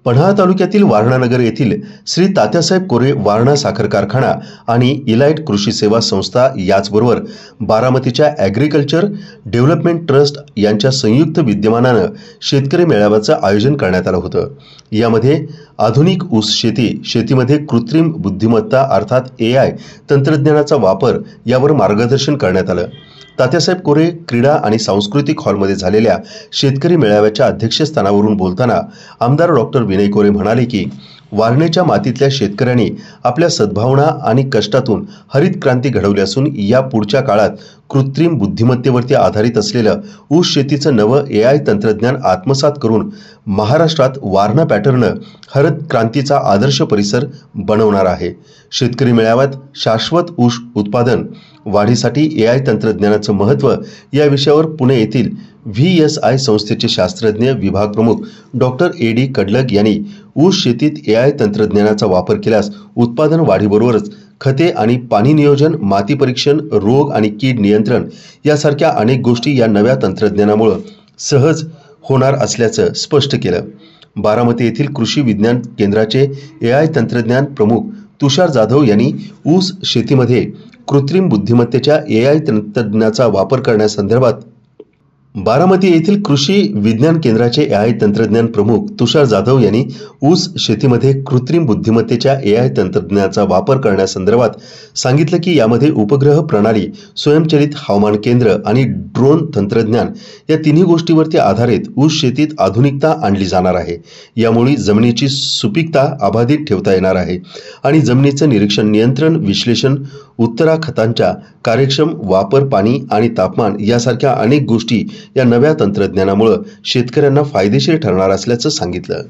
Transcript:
पन्हाळा तालुक्यातील वारणा नगर येथील श्री तात्यासाहेब कोरे वारणा साखर कारखाना आणि इलाइट कृषी सेवा संस्था याचबरोबर बारामतीच्या ॲग्रिकल्चर डेव्हलपमेंट ट्रस्ट यांच्या संयुक्त विद्यमानाने शेतकरी मेळाव्याचं आयोजन करण्यात आलं होतं। यामध्ये आधुनिक ऊस शेती, शेतीमध्ये कृत्रिम बुद्धिमत्ता अर्थात AI तंत्रज्ञानाचा वापर यावर मार्गदर्शन करण्यात आलं। तात्यासाहेब कोरे क्रीडा आणि सांस्कृतिक हॉलमध्ये झालेल्या शेतकरी मेळाव्याच्या अध्यक्षस्थानावरून बोलताना आमदार डॉक्टर विनय कोरे म्हणाले की वारणेच्या मातीतल्या शेतकऱ्यांनी आपल्या सद्भावना आणि कष्टातून हरित क्रांती घडवली असून या पुढच्या काळात कृत्रिम बुद्धिमत्तेवरती आधारित असलेलं ऊस शेतीचं नवं AI तंत्रज्ञान आत्मसात करून महाराष्ट्रात वारणा पॅटर्न हरित क्रांतीचा आदर्श परिसर बनवणार आहे। शेतकरी मेळाव्यात शाश्वत ऊस उत्पादन वाढीसाठी AI तंत्रज्ञानाचं महत्त्व या विषयावर पुणे येथील VSI संस्थेचे शास्त्रज्ञ विभाग प्रमुख डॉक्टर AD कडलग यांनी ऊस शेतीत AI तंत्रज्ञानाचा वापर केल्यास उत्पादन वाढीबरोबरच खते आणि पाणी नियोजन, माती परीक्षण, रोग आणि कीड नियंत्रण यासारख्या अनेक गोष्टी या नव्या तंत्रज्ञानामुळे सहज होणार असल्याचं स्पष्ट केलं। बारामती येथील कृषी विज्ञान केंद्राचे AI तंत्रज्ञान प्रमुख तुषार जाधव यांनी ऊस शेतीमध्ये कृत्रिम बुद्धिमत्तेच्या AI तंत्रज्ञानाचा वापर करण्यासंदर्भात बारामती येथील कृषी विज्ञान केंद्राचे AI तंत्रज्ञान प्रमुख तुषार जाधव यांनी ऊस शेतीमध्ये कृत्रिम बुद्धिमत्तेच्या AI तंत्रज्ञानाचा वापर करण्यासंदर्भात सांगितलं की यामध्ये उपग्रह प्रणाली, स्वयंचलित हवामान केंद्र आणि ड्रोन तंत्रज्ञान या तिन्ही गोष्टींवरती आधारित ऊस शेतीत आधुनिकता आणली जाणार आहे। यामुळे जमिनीची सुपीकता अबाधित ठेवता येणार आहे आणि जमिनीचं निरीक्षण, नियंत्रण, विश्लेषण, उत्तरा खतांच्या कार्यक्षम वापर, पाणी आणि तापमान यासारख्या अनेक गोष्टी या नव्या तंत्रज्ञानामुळे शेतकऱ्यांना फायदेशीर ठरणार असल्याचं सांगितलं।